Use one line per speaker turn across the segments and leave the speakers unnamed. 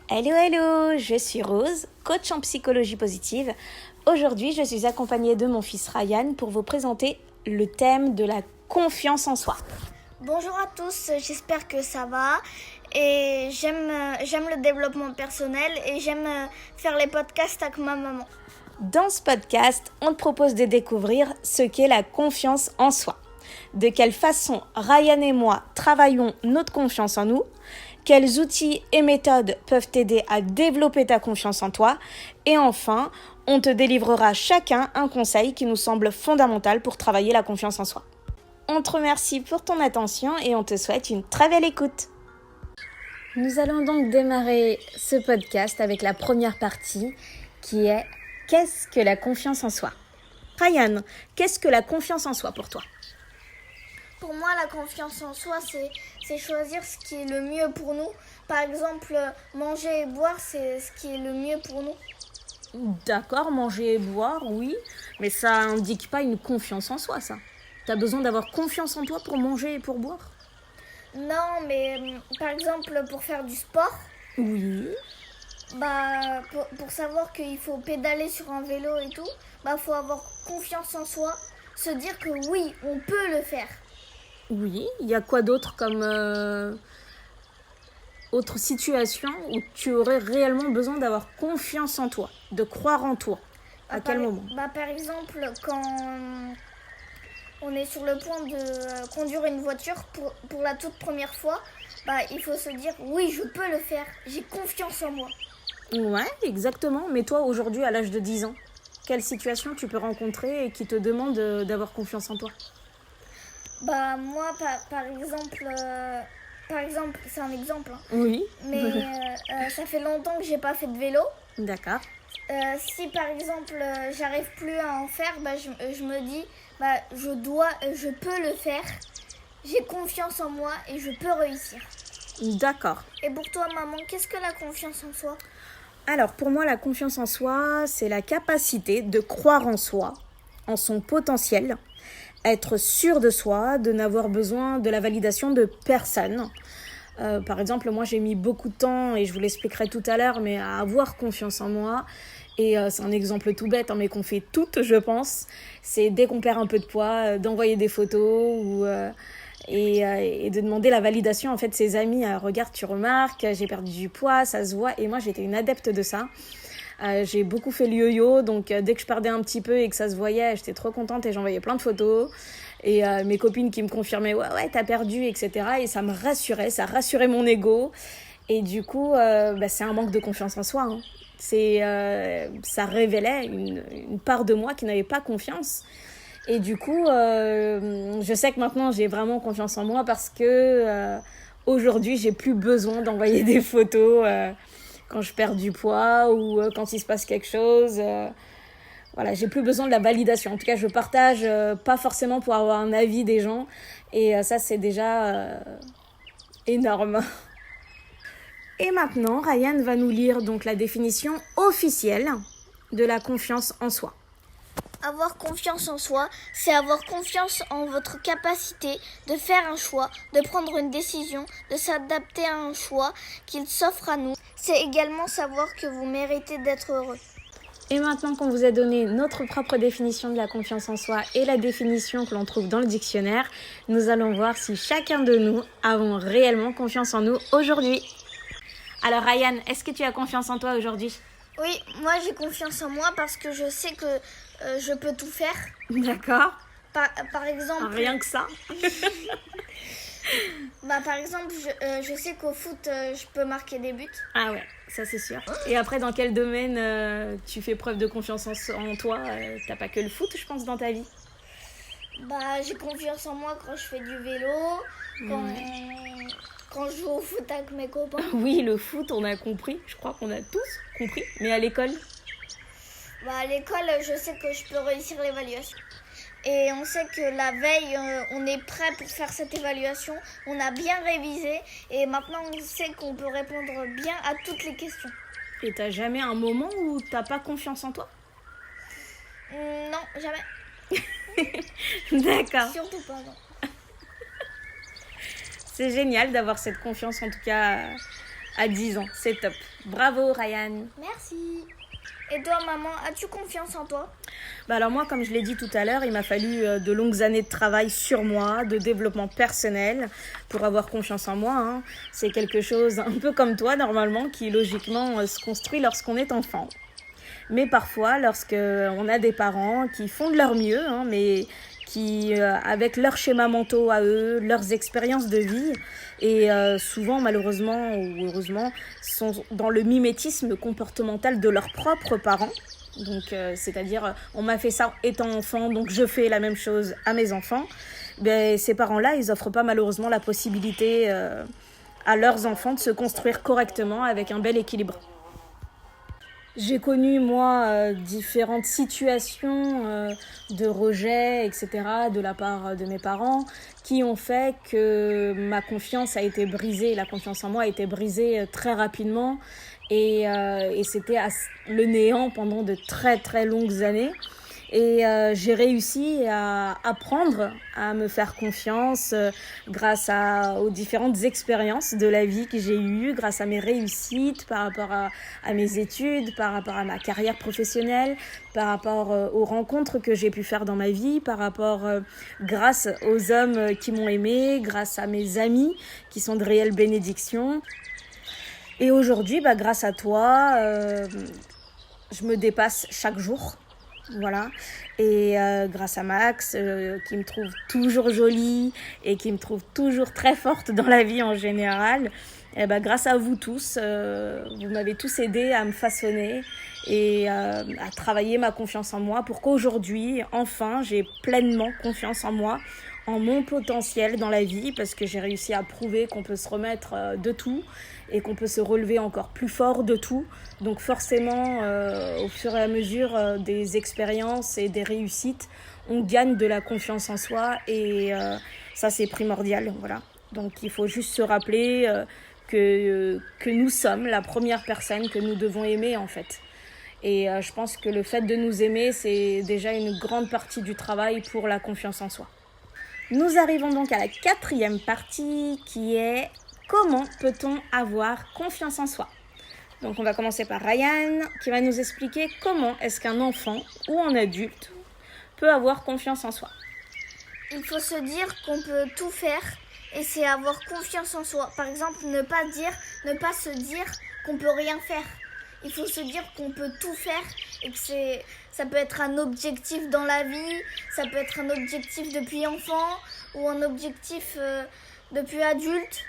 Hello, je suis Rose, coach en psychologie positive. Aujourd'hui, je suis accompagnée de mon fils Ryan pour vous présenter le thème de la confiance en soi.
Bonjour à tous, j'espère que ça va et j'aime le développement personnel et j'aime faire les podcasts avec ma maman.
Dans ce podcast, on te propose de découvrir ce qu'est la confiance en soi. De quelle façon Ryan et moi travaillons notre confiance en nous, quels outils et méthodes peuvent t'aider à développer ta confiance en toi, et enfin, on te délivrera chacun un conseil qui nous semble fondamental pour travailler la confiance en soi. On te remercie pour ton attention et on te souhaite une très belle écoute. Nous allons donc démarrer ce podcast avec la première partie qui est « Qu'est-ce que la confiance en soi ?» Ryan, qu'est-ce que la confiance en soi pour toi ?
Pour moi, la confiance en soi, c'est choisir ce qui est le mieux pour nous. Par exemple, manger et boire, c'est ce qui est le mieux pour nous.
D'accord, manger et boire, oui, mais ça indique pas une confiance en soi, ça. T'as besoin d'avoir confiance en toi pour manger et pour boire ?
Non, mais par exemple, pour faire du sport,
Oui.
pour savoir qu'il faut pédaler sur un vélo et tout, faut avoir confiance en soi, se dire que oui, on peut le faire.
Oui, il y a quoi d'autre comme autre situation où tu aurais réellement besoin d'avoir confiance en toi, de croire en toi ? À quel moment ?
Par exemple, quand on est sur le point de conduire une voiture pour la toute première fois, il faut se dire oui, je peux le faire, j'ai confiance en moi.
Ouais, exactement. Mais toi, aujourd'hui, à l'âge de 10 ans, quelle situation tu peux rencontrer et qui te demande d'avoir confiance en toi ?
Moi, par exemple, c'est un exemple, hein,
Oui.
mais ça fait longtemps que j'ai pas fait de vélo.
D'accord.
Si par exemple j'arrive plus à en faire, je me dis je peux le faire, j'ai confiance en moi et je peux réussir.
D'accord.
Et pour toi maman, qu'est-ce que la confiance en soi ?
Alors pour moi, la confiance en soi, c'est la capacité de croire en soi, en son potentiel, être sûr de soi, de n'avoir besoin de la validation de personne. Par exemple, moi j'ai mis beaucoup de temps, et je vous l'expliquerai tout à l'heure, mais à avoir confiance en moi. Et c'est un exemple tout bête, mais qu'on fait toutes, je pense. C'est dès qu'on perd un peu de poids, d'envoyer des photos et de demander la validation en fait de ses amis. Regarde, tu remarques, j'ai perdu du poids, ça se voit. Et moi, j'étais une adepte de ça. J'ai beaucoup fait le yo-yo, donc dès que je perdais un petit peu et que ça se voyait, j'étais trop contente et j'envoyais plein de photos. Et mes copines qui me confirmaient « Ouais, t'as perdu, etc. » Et ça me rassurait, ça rassurait mon ego. Et du coup, c'est un manque de confiance en soi, hein. Ça révélait une part de moi qui n'avait pas confiance. Et du coup, je sais que maintenant, j'ai vraiment confiance en moi parce que aujourd'hui, j'ai plus besoin d'envoyer des photos quand je perds du poids ou quand il se passe quelque chose. Voilà, j'ai plus besoin de la validation. En tout cas, je partage pas forcément pour avoir un avis des gens. Et ça, c'est déjà énorme. Et maintenant, Ryan va nous lire donc la définition officielle de la confiance en soi.
Avoir confiance en soi, c'est avoir confiance en votre capacité de faire un choix, de prendre une décision, de s'adapter à un choix qu'il s'offre à nous. C'est également savoir que vous méritez d'être heureux.
Et maintenant qu'on vous a donné notre propre définition de la confiance en soi et la définition que l'on trouve dans le dictionnaire, nous allons voir si chacun de nous avons réellement confiance en nous aujourd'hui. Alors Ryan, est-ce que tu as confiance en toi aujourd'hui ?
Oui, moi j'ai confiance en moi parce que je sais que je peux tout faire.
D'accord.
Par exemple...
Rien que ça.
Par exemple, je sais qu'au foot, je peux marquer des buts.
Ah ouais, ça c'est sûr. Et après, dans quel domaine tu fais preuve de confiance en toi ? T'as pas que le foot, je pense, dans ta vie.
J'ai confiance en moi quand je fais du vélo, quand je joue au foot avec mes copains.
Oui, le foot, on a compris. Je crois qu'on a tous compris. Mais à l'école ?
À l'école, je sais que je peux réussir l'évaluation. Et on sait que la veille, on est prêt pour faire cette évaluation. On a bien révisé et maintenant on sait qu'on peut répondre bien à toutes les questions.
Et t'as jamais un moment où t'as pas confiance en toi ?
Non, jamais.
D'accord.
Surtout pas, non.
C'est génial d'avoir cette confiance en tout cas à 10 ans. C'est top. Bravo Ryan.
Merci. Et toi, maman, as-tu confiance en toi?
Alors moi, comme je l'ai dit tout à l'heure, il m'a fallu de longues années de travail sur moi, de développement personnel pour avoir confiance en moi. Hein. C'est quelque chose un peu comme toi normalement qui logiquement se construit lorsqu'on est enfant. Mais parfois, lorsqu'on a des parents qui font de leur mieux, hein, mais qui, avec leurs schémas mentaux à eux, leurs expériences de vie, et souvent, malheureusement ou heureusement, sont dans le mimétisme comportemental de leurs propres parents. Donc, c'est-à-dire, on m'a fait ça étant enfant, donc je fais la même chose à mes enfants. Ben, ces parents-là, ils n'offrent pas malheureusement la possibilité à leurs enfants de se construire correctement avec un bel équilibre. J'ai connu, moi, différentes situations de rejet, etc., de la part de mes parents, qui ont fait que ma confiance a été brisée, la confiance en moi a été brisée très rapidement, et c'était le néant pendant de très très longues années. Et j'ai réussi à apprendre à me faire confiance grâce aux différentes expériences de la vie que j'ai eues, grâce à mes réussites par rapport à mes études, par rapport à ma carrière professionnelle, par rapport aux rencontres que j'ai pu faire dans ma vie, par rapport grâce aux hommes qui m'ont aimée, grâce à mes amis qui sont de réelles bénédictions. Et aujourd'hui, grâce à toi, je me dépasse chaque jour. Voilà, et grâce à Max qui me trouve toujours jolie et qui me trouve toujours très forte dans la vie en général, et grâce à vous tous, vous m'avez tous aidé à me façonner et à travailler ma confiance en moi pour qu'aujourd'hui, enfin, j'ai pleinement confiance en moi, en mon potentiel dans la vie, parce que j'ai réussi à prouver qu'on peut se remettre de tout et qu'on peut se relever encore plus fort de tout. Donc forcément, au fur et à mesure des expériences et des réussites, on gagne de la confiance en soi et ça c'est primordial. Voilà. Donc il faut juste se rappeler que nous sommes la première personne que nous devons aimer en fait. Et je pense que le fait de nous aimer, c'est déjà une grande partie du travail pour la confiance en soi. Nous arrivons donc à la 4e partie qui est comment peut-on avoir confiance en soi? Donc on va commencer par Ryan qui va nous expliquer comment est-ce qu'un enfant ou un adulte peut avoir confiance en soi.
Il faut se dire qu'on peut tout faire et c'est avoir confiance en soi. Par exemple, ne pas se dire qu'on peut rien faire. Il faut se dire qu'on peut tout faire et que ça peut être un objectif dans la vie, ça peut être un objectif depuis enfant ou un objectif depuis adulte.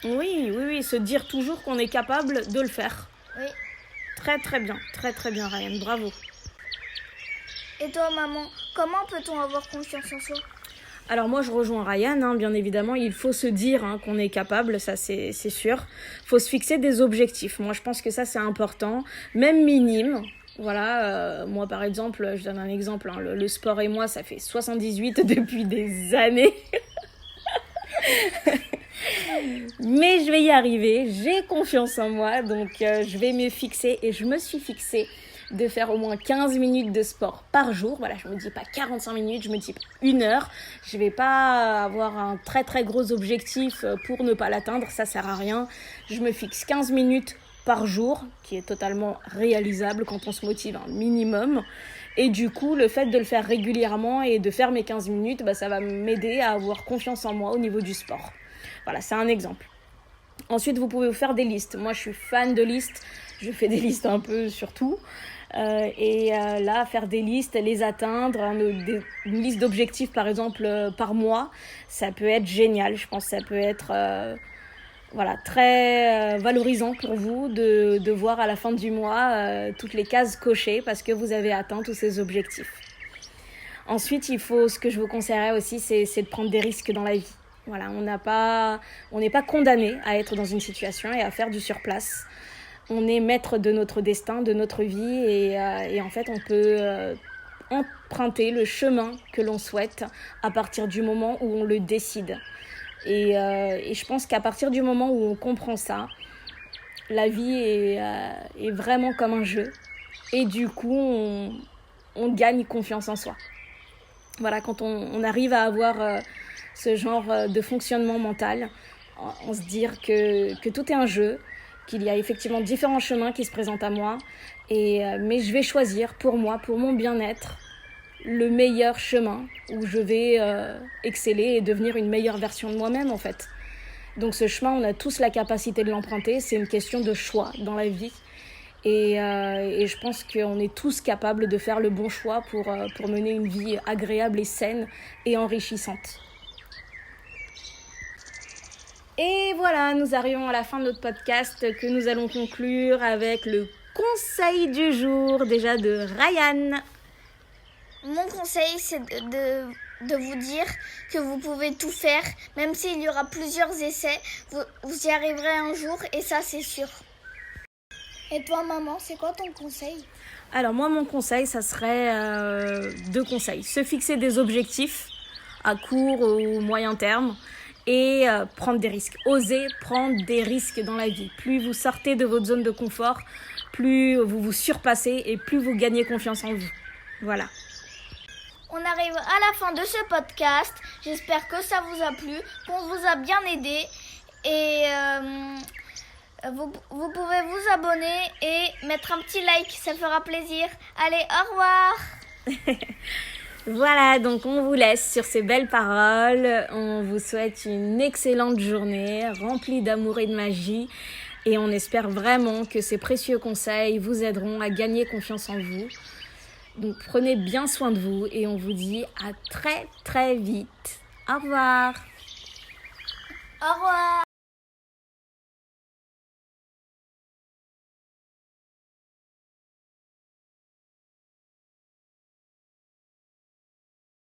Oui, se dire toujours qu'on est capable de le faire.
Oui.
Très bien Ryan, bravo.
Et toi maman, comment peut-on avoir confiance en soi?
Alors moi je rejoins Ryan, bien évidemment, il faut se dire qu'on est capable, ça c'est sûr. Il faut se fixer des objectifs, moi je pense que ça c'est important, même minime. Voilà, moi par exemple, je donne un exemple, le sport et moi ça fait 78 depuis des années. Mais je vais y arriver, j'ai confiance en moi, donc je vais me fixer et je me suis fixée de faire au moins 15 minutes de sport par jour. Voilà, je me dis pas 45 minutes, je me dis pas 1 heure. Je vais pas avoir un très très gros objectif pour ne pas l'atteindre, ça sert à rien. Je me fixe 15 minutes par jour, qui est totalement réalisable quand on se motive un minimum. Et du coup, le fait de le faire régulièrement et de faire mes 15 minutes, ça va m'aider à avoir confiance en moi au niveau du sport. Voilà, c'est un exemple. Ensuite, vous pouvez vous faire des listes. Moi, je suis fan de listes. Je fais des listes un peu sur tout. Là, faire des listes, les atteindre, une liste d'objectifs, par exemple, par mois, ça peut être génial. Je pense que ça peut être très valorisant pour vous de voir à la fin du mois toutes les cases cochées parce que vous avez atteint tous ces objectifs. Ensuite, ce que je vous conseillerais aussi, c'est de prendre des risques dans la vie. Voilà, on n'est pas condamné à être dans une situation et à faire du surplace. On est maître de notre destin, de notre vie et en fait on peut emprunter le chemin que l'on souhaite à partir du moment où on le décide. Et je pense qu'à partir du moment où on comprend ça, la vie est vraiment comme un jeu et du coup on gagne confiance en soi. Voilà, quand on arrive à avoir ce genre de fonctionnement mental, en se dire que tout est un jeu, qu'il y a effectivement différents chemins qui se présentent à moi, mais je vais choisir pour moi, pour mon bien-être, le meilleur chemin où je vais exceller et devenir une meilleure version de moi-même en fait. Donc ce chemin, on a tous la capacité de l'emprunter, c'est une question de choix dans la vie. Et je pense qu'on est tous capables de faire le bon choix pour mener une vie agréable et saine et enrichissante. Et voilà, nous arrivons à la fin de notre podcast que nous allons conclure avec le conseil du jour déjà de Ryan.
Mon conseil, c'est de vous dire que vous pouvez tout faire, même s'il y aura plusieurs essais, vous y arriverez un jour et ça c'est sûr. Et toi maman, c'est quoi ton conseil ?
Alors moi mon conseil, ça serait 2 conseils. Se fixer des objectifs à court ou moyen terme et prendre des risques. Oser prendre des risques dans la vie. Plus vous sortez de votre zone de confort, plus vous vous surpassez et plus vous gagnez confiance en vous. Voilà.
On arrive à la fin de ce podcast. J'espère que ça vous a plu, qu'on vous a bien aidé. Et vous pouvez vous abonner et mettre un petit like, ça fera plaisir. Allez, au revoir.
Voilà, donc on vous laisse sur ces belles paroles. On vous souhaite une excellente journée, remplie d'amour et de magie. Et on espère vraiment que ces précieux conseils vous aideront à gagner confiance en vous. Donc prenez bien soin de vous et on vous dit à très très vite. Au revoir.
Au revoir.